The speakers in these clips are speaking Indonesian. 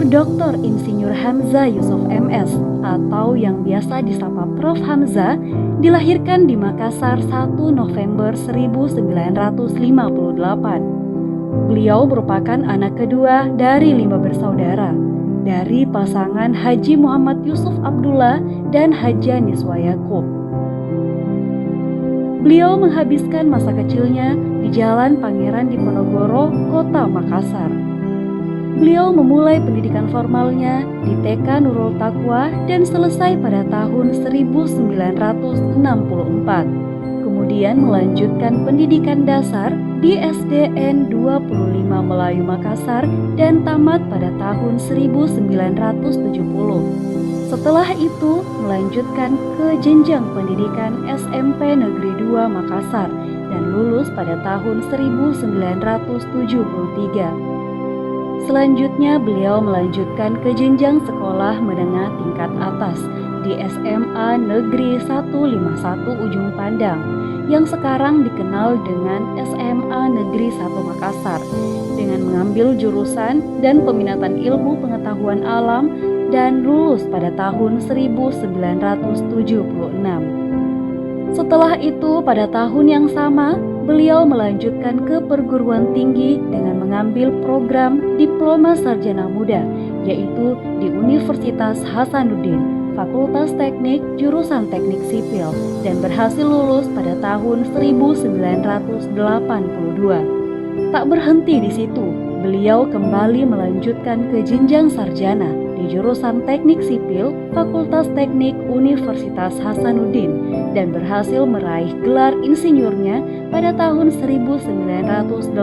Dr. Insinyur Hamzah Yusuf MS atau yang biasa disapa Prof. Hamzah dilahirkan di Makassar 1 November 1958. Beliau merupakan anak kedua dari 5 bersaudara dari pasangan Haji Muhammad Yusuf Abdullah dan Hajah Niswa Yakub. Beliau menghabiskan masa kecilnya di Jalan Pangeran Diponegoro, Kota Makassar. Beliau memulai pendidikan formalnya di TK Nurul Taqwa dan selesai pada tahun 1964. Kemudian melanjutkan pendidikan dasar di SDN 25 Melayu Makassar dan tamat pada tahun 1970. Setelah itu melanjutkan ke jenjang pendidikan SMP Negeri 2 Makassar dan lulus pada tahun 1973. Selanjutnya beliau melanjutkan ke jenjang sekolah menengah tingkat atas di SMA Negeri 151 Ujung Pandang yang sekarang dikenal dengan SMA Negeri 1 Makassar dengan mengambil jurusan dan peminatan ilmu pengetahuan alam dan lulus pada tahun 1976. Setelah itu pada tahun yang sama beliau melanjutkan ke perguruan tinggi dengan mengambil program Diploma Sarjana Muda, yaitu di Universitas Hasanuddin, Fakultas Teknik, jurusan Teknik Sipil, dan berhasil lulus pada tahun 1982. Tak berhenti di situ, beliau kembali melanjutkan ke jenjang sarjana di jurusan Teknik Sipil, Fakultas Teknik Universitas Hasanuddin, dan berhasil meraih gelar insinyurnya pada tahun 1985.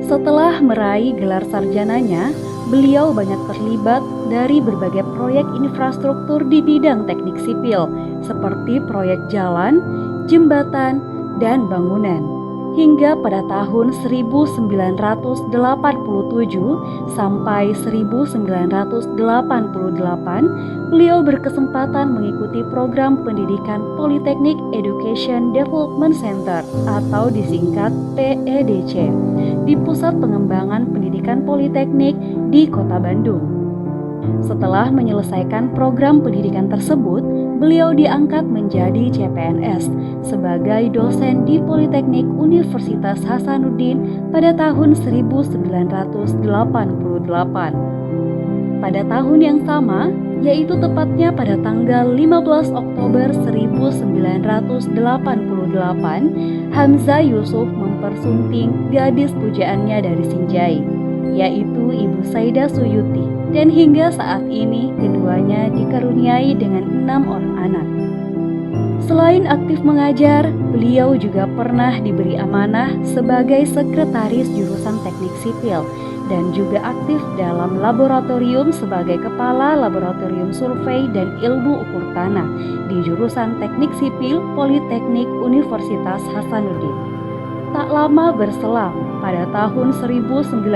Setelah meraih gelar sarjananya, beliau banyak terlibat dari berbagai proyek infrastruktur di bidang teknik sipil, seperti proyek jalan, jembatan, dan bangunan. Hingga pada tahun 1987 sampai 1988, beliau berkesempatan mengikuti program pendidikan Polytechnic Education Development Center atau disingkat PEDC di Pusat Pengembangan Pendidikan Politeknik di Kota Bandung. Setelah menyelesaikan program pendidikan tersebut, beliau diangkat menjadi CPNS sebagai dosen di Politeknik Universitas Hasanuddin pada tahun 1988. Pada tahun yang sama, yaitu tepatnya pada tanggal 15 Oktober 1988, Hamzah Yusuf mempersunting gadis pujaannya dari Sinjai, yaitu Ibu Saidah Suyuti, dan hingga saat ini keduanya dikaruniai dengan 6 orang anak. Selain aktif mengajar, beliau juga pernah diberi amanah sebagai sekretaris jurusan Teknik Sipil dan juga aktif dalam laboratorium sebagai kepala laboratorium survei dan ilmu ukur tanah di jurusan Teknik Sipil Politeknik Universitas Hasanuddin. Tak lama berselang, pada tahun 1990,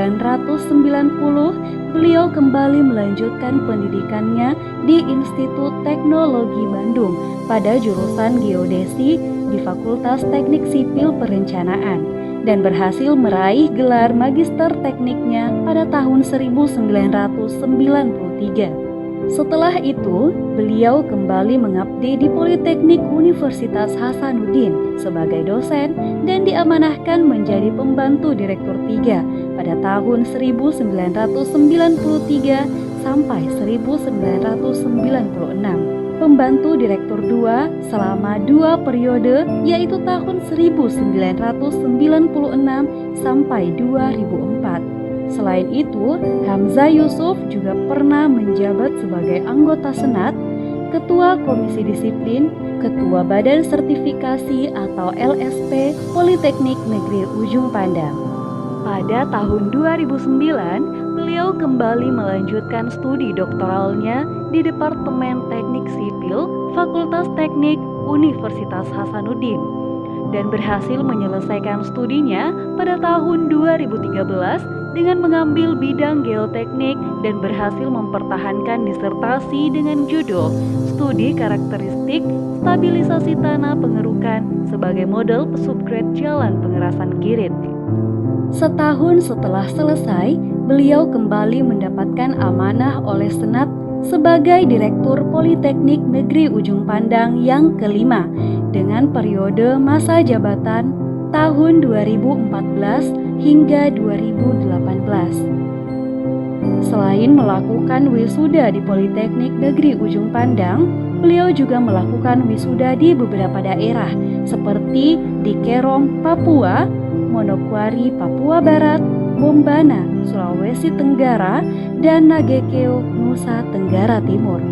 beliau kembali melanjutkan pendidikannya di Institut Teknologi Bandung pada jurusan Geodesi di Fakultas Teknik Sipil Perencanaan dan berhasil meraih gelar magister tekniknya pada tahun 1993. Setelah itu, beliau kembali mengabdi di Politeknik Universitas Hasanuddin sebagai dosen dan diamanahkan menjadi pembantu Direktur 3 pada tahun 1993 sampai 1996. Pembantu Direktur 2 selama 2 periode, yaitu tahun 1996 sampai 2004. Selain itu, Hamzah Yusuf juga pernah menjabat sebagai anggota Senat, Ketua Komisi Disiplin, Ketua Badan Sertifikasi atau LSP Politeknik Negeri Ujung Pandang. Pada tahun 2009, beliau kembali melanjutkan studi doktoralnya di Departemen Teknik Sipil, Fakultas Teknik Universitas Hasanuddin, dan berhasil menyelesaikan studinya pada tahun 2013 dengan mengambil bidang geoteknik dan berhasil mempertahankan disertasi dengan judul Studi Karakteristik Stabilisasi Tanah Pengerukan sebagai model pesubgrade jalan pengerasan Girit. Setahun setelah selesai, beliau kembali mendapatkan amanah oleh Senat sebagai Direktur Politeknik Negeri Ujung Pandang yang kelima dengan periode masa jabatan tahun 2014 hingga 2018. Selain melakukan wisuda di Politeknik Negeri Ujung Pandang, beliau juga melakukan wisuda di beberapa daerah seperti di Kerom, Papua, Manokwari, Papua Barat, Bombana, Sulawesi Tenggara, dan Nagekeo, Nusa Tenggara Timur.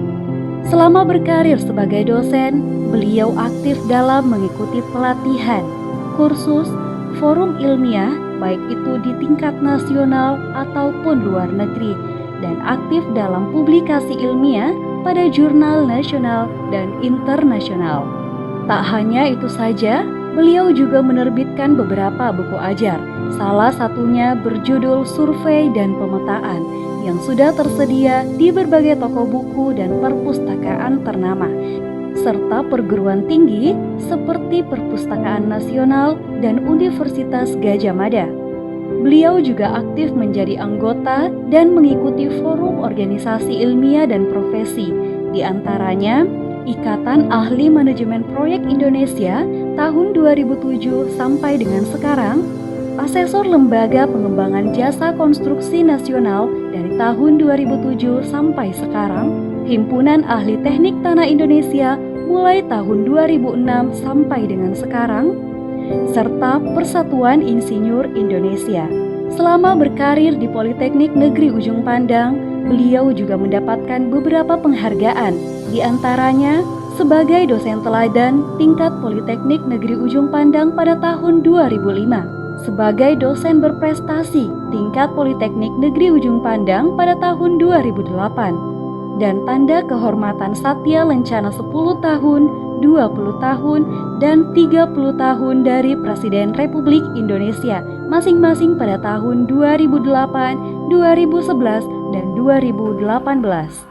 Selama berkarir sebagai dosen, beliau aktif dalam mengikuti pelatihan, kursus, forum ilmiah, baik itu di tingkat nasional ataupun luar negeri, dan aktif dalam publikasi ilmiah pada jurnal nasional dan internasional. Tak hanya itu saja, beliau juga menerbitkan beberapa buku ajar, salah satunya berjudul Survei dan Pemetaan, yang sudah tersedia di berbagai toko buku dan perpustakaan ternama, serta perguruan tinggi seperti Perpustakaan Nasional dan Universitas Gadjah Mada. Beliau juga aktif menjadi anggota dan mengikuti forum organisasi ilmiah dan profesi, di antaranya Ikatan Ahli Manajemen Proyek Indonesia tahun 2007 sampai dengan sekarang, Asesor Lembaga Pengembangan Jasa Konstruksi Nasional dari tahun 2007 sampai sekarang, Himpunan Ahli Teknik Tanah Indonesia mulai tahun 2006 sampai dengan sekarang, serta Persatuan Insinyur Indonesia. Selama berkarir di Politeknik Negeri Ujung Pandang, beliau juga mendapatkan beberapa penghargaan, di antaranya sebagai dosen teladan tingkat Politeknik Negeri Ujung Pandang pada tahun 2005, sebagai dosen berprestasi tingkat Politeknik Negeri Ujung Pandang pada tahun 2008, dan tanda kehormatan Satya Lencana 10 tahun, 20 tahun, dan 30 tahun dari Presiden Republik Indonesia masing-masing pada tahun 2008, 2011, dan 2018.